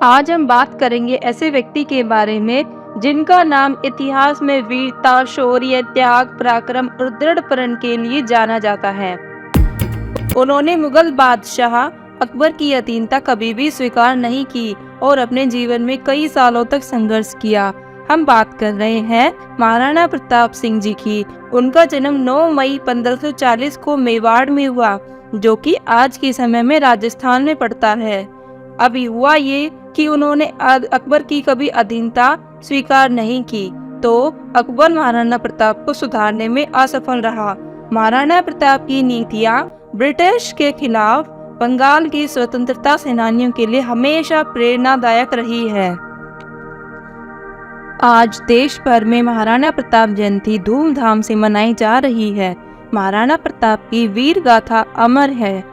आज हम बात करेंगे ऐसे व्यक्ति के बारे में जिनका नाम इतिहास में वीरता, शौर्य, त्याग, पराक्रम और दृढ़ प्रण के लिए जाना जाता है। उन्होंने मुगल बादशाह अकबर की अधीनता कभी भी स्वीकार नहीं की और अपने जीवन में कई सालों तक संघर्ष किया। हम बात कर रहे हैं महाराणा प्रताप सिंह जी की। उनका जन्म 9 मई 1540 को मेवाड़ में हुआ, जो कि आज के समय में राजस्थान में पड़ता है। अभी हुआ ये कि उन्होंने अकबर की कभी अधीनता स्वीकार नहीं की, तो अकबर महाराणा प्रताप को सुधारने में असफल रहा। महाराणा प्रताप की नीतियां ब्रिटिश के खिलाफ बंगाल की स्वतंत्रता सेनानियों के लिए हमेशा प्रेरणादायक रही है। आज देश भर में महाराणा प्रताप जयंती धूमधाम से मनाई जा रही है। महाराणा प्रताप की वीर गाथा अमर है।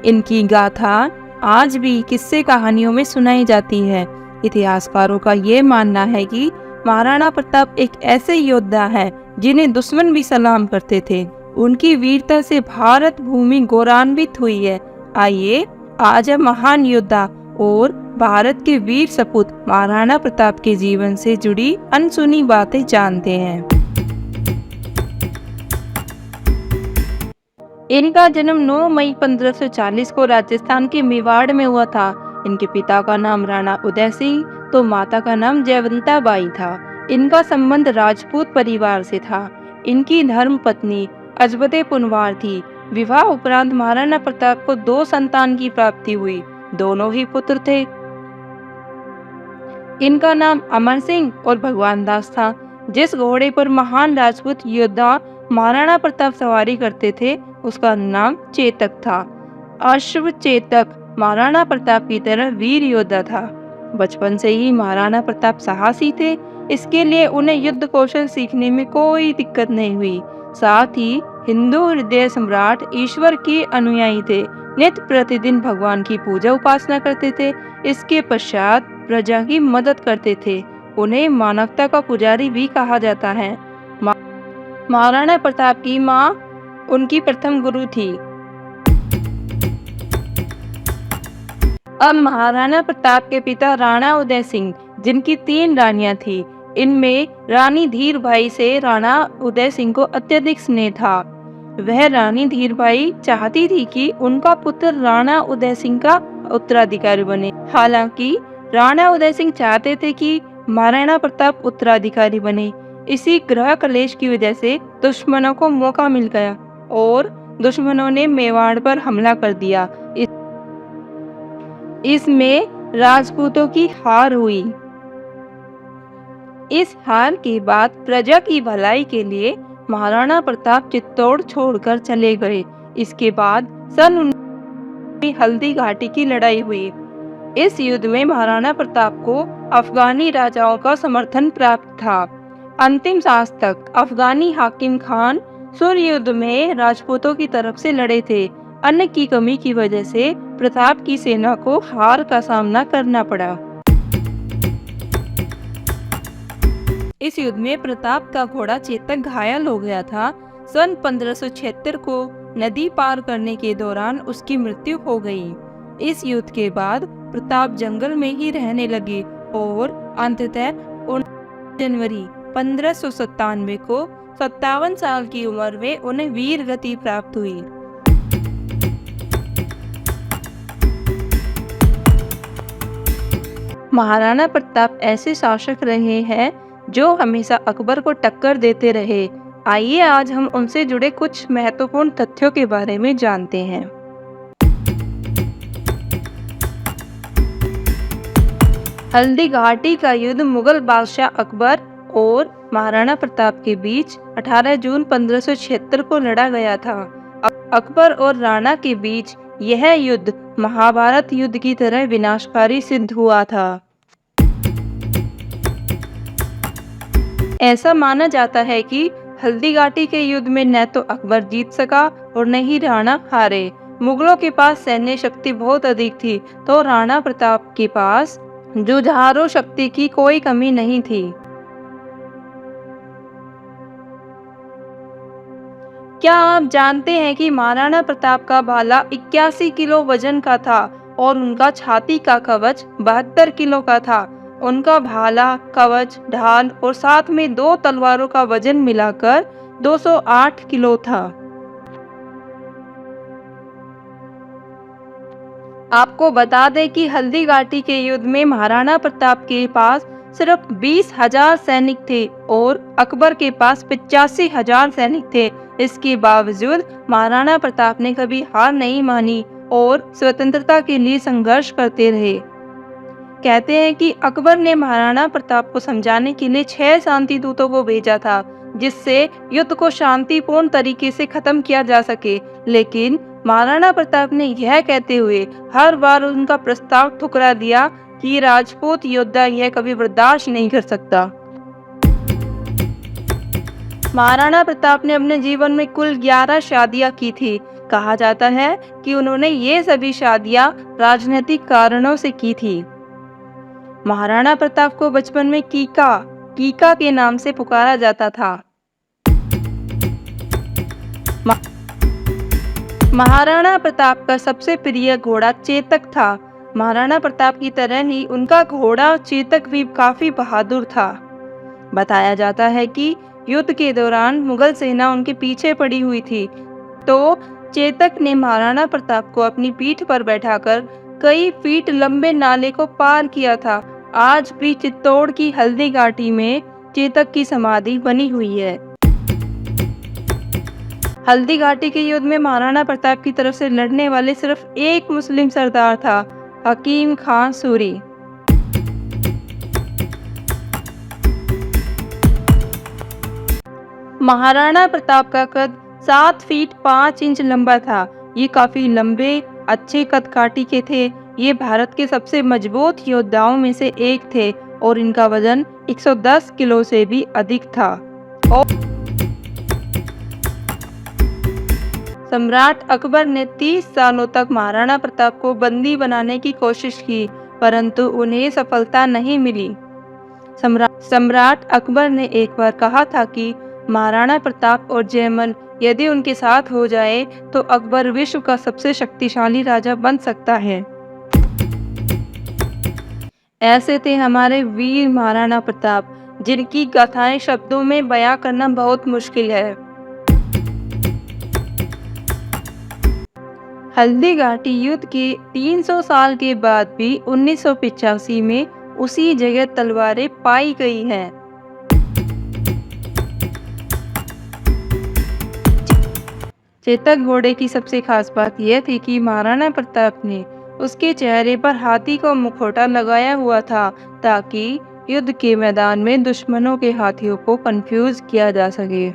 इनकी गाथा आज भी किस्से कहानियों में सुनाई जाती है। इतिहासकारों का ये मानना है कि महाराणा प्रताप एक ऐसे योद्धा हैं जिन्हें दुश्मन भी सलाम करते थे। उनकी वीरता से भारत भूमि गौरवान्वित हुई है। आइए आज हम महान योद्धा और भारत के वीर सपूत महाराणा प्रताप के जीवन से जुड़ी अनसुनी बातें जानते हैं। इनका जन्म 9 मई 1540 को राजस्थान के मेवाड़ में हुआ था। इनके पिता का नाम राणा उदय सिंह तो माता का नाम जयवंता बाई था। इनका संबंध राजपूत परिवार से था। इनकी धर्म पत्नी अजबदे पुनवार थी। विवाह उपरांत महाराणा प्रताप को 2 संतान की प्राप्ति हुई। दोनों ही पुत्र थे। इनका नाम अमर सिंह और भगवान दास था। जिस घोड़े पर महान राजपूत योद्धा महाराणा प्रताप सवारी करते थे उसका नाम चेतक था। अश्व चेतक महाराणा प्रताप की तरह वीर योद्धा था। बचपन से ही महाराणा प्रताप साहसी थे, इसके लिए उन्हें युद्ध कौशल सीखने में कोई दिक्कत नहीं हुई। साथ ही हिंदू हृदय सम्राट ईश्वर के अनुयायी थे। नित्य प्रतिदिन भगवान की पूजा उपासना करते थे। इसके पश्चात प्रजा की मदद करते थे। उन्हें मानवता का पुजारी भी कहा जाता है। महाराणा प्रताप की माँ उनकी प्रथम गुरु थी। अब महाराणा प्रताप के पिता राणा उदय सिंह, जिनकी 3 रानियां थी। इनमें रानी धीरबाई से राणा उदय सिंह को अत्यधिक स्नेह था। वह रानी धीरबाई चाहती थी कि उनका पुत्र राणा उदय सिंह का उत्तराधिकारी बने। हालांकि राणा उदय सिंह चाहते थे कि महाराणा प्रताप उत्तराधिकारी बने। इसी ग्रह कलेश की वजह से दुश्मनों को मौका मिल गया और दुश्मनों ने मेवाड़ पर हमला कर दिया। इसमें राजपूतों की हार हुई। इस हार के बाद प्रजा की भलाई के लिए महाराणा प्रताप चित्तौड़ छोड़कर चले गए। इसके बाद सन 19 में हल्दी घाटी की लड़ाई हुई। इस युद्ध में महाराणा प्रताप को अफगानी राजाओं का समर्थन प्राप्त था। अंतिम सांस तक अफगानी हाकिम खान सुर युद्ध में राजपूतों की तरफ से लड़े थे। अन्न की कमी की वजह से प्रताप की सेना को हार का सामना करना पड़ा। इस युद्ध में प्रताप का घोड़ा चेतक घायल हो गया था। सन 1576 को नदी पार करने के दौरान उसकी मृत्यु हो गई। इस युद्ध के बाद प्रताप जंगल में ही रहने लगे और अंततः 19 जनवरी 1597 को 57 साल की उम्र में उन्हें वीर गति प्राप्त हुई। महाराणा प्रताप ऐसे शासक रहे हैं जो हमेशा अकबर को टक्कर देते रहे। आइए आज हम उनसे जुड़े कुछ महत्वपूर्ण तथ्यों के बारे में जानते हैं। हल्दी घाटी का युद्ध मुगल बादशाह अकबर और महाराणा प्रताप के बीच 18 जून 1576 को लड़ा गया था। अकबर और राणा के बीच यह युद्ध महाभारत युद्ध की तरह विनाशकारी सिद्ध हुआ था। ऐसा माना जाता है कि हल्दी घाटी के युद्ध में न तो अकबर जीत सका और न ही राणा हारे। मुगलों के पास सैन्य शक्ति बहुत अधिक थी, तो राणा प्रताप के पास जुझारू शक्ति की कोई कमी नहीं थी। क्या आप जानते हैं कि महाराणा प्रताप का भाला 81 किलो वजन का था और उनका छाती का कवच 72 किलो का था। उनका भाला, कवच, ढाल और साथ में 2 तलवारों का वजन मिलाकर 208 किलो था। आपको बता दें कि हल्दी घाटी के युद्ध में महाराणा प्रताप के पास सिर्फ 20,000 सैनिक थे और अकबर के पास 85,000 सैनिक थे। इसके बावजूद महाराणा प्रताप ने कभी हार नहीं मानी और स्वतंत्रता के लिए संघर्ष करते रहे। कहते हैं कि अकबर ने महाराणा प्रताप को समझाने के लिए 6 शांति दूतों को भेजा था, जिससे युद्ध को शांतिपूर्ण तरीके से खत्म किया जा सके। लेकिन महाराणा प्रताप ने यह कहते हुए हर बार उनका प्रस्ताव ठुकरा दिया कि राजपूत योद्धा यह कभी बर्दाश्त नहीं कर सकता। महाराणा प्रताप ने अपने जीवन में कुल 11 शादियां की थी। कहा जाता है कि उन्होंने ये सभी शादियां राजनीतिक कारणों से की थी। महाराणा प्रताप को बचपन में कीका के नाम से पुकारा जाता था। महाराणा प्रताप का सबसे प्रिय घोड़ा चेतक था। महाराणा प्रताप की तरह ही उनका घोड़ा चेतक भी काफी बहादुर था। बताया जाता है कि युद्ध के दौरान मुगल सेना उनके पीछे पड़ी हुई थी, तो चेतक ने महाराणा प्रताप को अपनी पीठ पर बैठाकर कई फीट लंबे नाले को पार किया था। आज भी चित्तौड़ की हल्दी घाटी में चेतक की समाधि बनी हुई है। हल्दी घाटी के युद्ध में महाराणा प्रताप की तरफ से लड़ने वाले सिर्फ एक मुस्लिम सरदार था, हकीम खान सूरी। महाराणा प्रताप का कद 7 फीट 5 इंच लंबा था। ये काफी लंबे, अच्छे कद काठी के थे। ये भारत के सबसे मजबूत योद्धाओं में से एक थे और इनका वजन 110 किलो से भी अधिक था। और सम्राट अकबर ने 30 सालों तक महाराणा प्रताप को बंदी बनाने की कोशिश की, परंतु उन्हें सफलता नहीं मिली। सम्राट अकबर ने एक बार कहा था कि महाराणा प्रताप और जयमल यदि उनके साथ हो जाए तो अकबर विश्व का सबसे शक्तिशाली राजा बन सकता है। ऐसे थे हमारे वीर महाराणा प्रताप, जिनकी गाथाएं शब्दों में बयां करना बहुत मुश्किल है। हल्दी घाटी युद्ध के 300 साल के बाद भी 1985 में उसी जगह तलवारें पाई गई हैं। चेतक घोड़े की सबसे खास बात यह थी कि महाराणा प्रताप ने उसके चेहरे पर हाथी का मुखौटा लगाया हुआ था, ताकि युद्ध के मैदान में दुश्मनों के हाथियों को कंफ्यूज किया जा सके।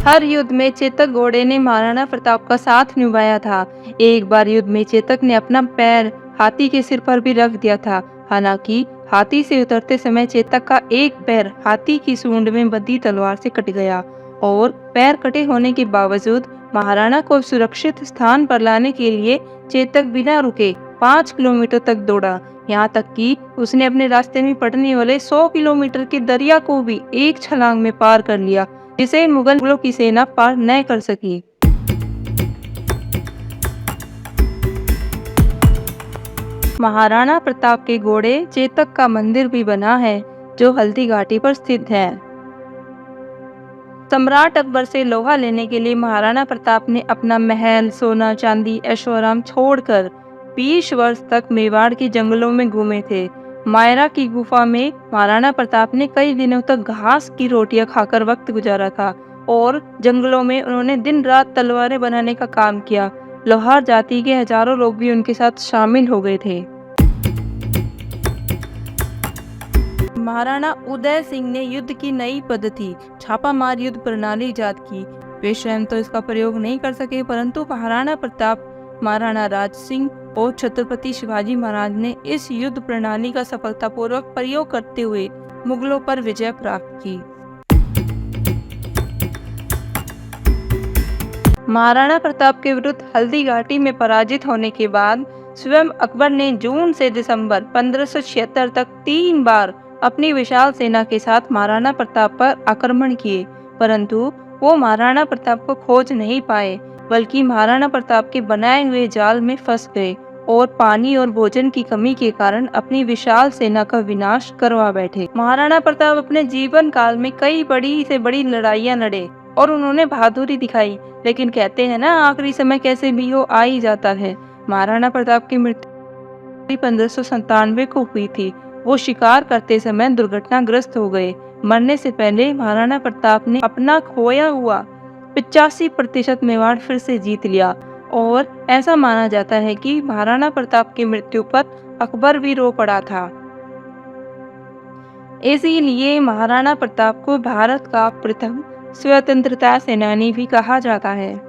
हर युद्ध में चेतक घोड़े ने महाराणा प्रताप का साथ निभाया था। एक बार युद्ध में चेतक ने अपना पैर हाथी के सिर पर भी रख दिया था। हालांकि हाथी से उतरते समय चेतक का एक पैर हाथी की सूंड में बंधी तलवार से कट गया और पैर कटे होने के बावजूद महाराणा को सुरक्षित स्थान पर लाने के लिए चेतक बिना रुके 5 किलोमीटर तक दौड़ा। यहाँ तक कि उसने अपने रास्ते में पड़ने वाले 100 किलोमीटर के दरिया को भी एक छलांग में पार कर लिया, जिसे मुगलों की सेना पार न कर सकी। महाराणा प्रताप के घोड़े चेतक का मंदिर भी बना है, जो हल्दी घाटी पर स्थित है। सम्राट अकबर से लोहा लेने के लिए महाराणा प्रताप ने अपना महल, सोना चांदी, ऐशोआराम छोड़कर 20 वर्ष तक मेवाड़ के जंगलों में घूमे थे। मायरा की गुफा में महाराणा प्रताप ने कई दिनों तक घास की रोटियां खाकर वक्त गुजारा था और जंगलों में उन्होंने दिन रात तलवारें बनाने का काम किया। लोहार जाति के हजारों लोग भी उनके साथ शामिल हो गए थे। महाराणा उदय सिंह ने युद्ध की नई पद्धति छापामार युद्ध प्रणाली इजाद की। वे स्वयं तो इसका प्रयोग नहीं कर सके, परंतु महाराणा प्रताप, महाराणा राज सिंह और छत्रपति शिवाजी महाराज ने इस युद्ध प्रणाली का सफलतापूर्वक प्रयोग करते हुए मुगलों पर विजय प्राप्त की। महाराणा प्रताप के विरुद्ध हल्दी घाटी में पराजित होने के बाद स्वयं अकबर ने जून से दिसंबर 1576 तक 3 बार अपनी विशाल सेना के साथ महाराणा प्रताप पर आक्रमण किए, परंतु वो महाराणा प्रताप को खोज नहीं पाए। बल्कि महाराणा प्रताप के बनाए हुए जाल में फंस गए और पानी और भोजन की कमी के कारण अपनी विशाल सेना का विनाश करवा बैठे। महाराणा प्रताप अपने जीवन काल में कई बड़ी से बड़ी लड़ाइयां लड़े और उन्होंने बहादुरी दिखाई, लेकिन कहते हैं ना, आखिरी समय कैसे भी हो आ ही जाता है। महाराणा प्रताप की मृत्यु 1597 को हुई थी। वो शिकार करते समय दुर्घटनाग्रस्त हो गए। मरने से पहले महाराणा प्रताप ने अपना खोया हुआ 85% मेवाड़ फिर से जीत लिया और ऐसा माना जाता है कि महाराणा प्रताप की मृत्यु पर अकबर भी रो पड़ा था। इसीलिए महाराणा प्रताप को भारत का प्रथम स्वतंत्रता सेनानी भी कहा जाता है।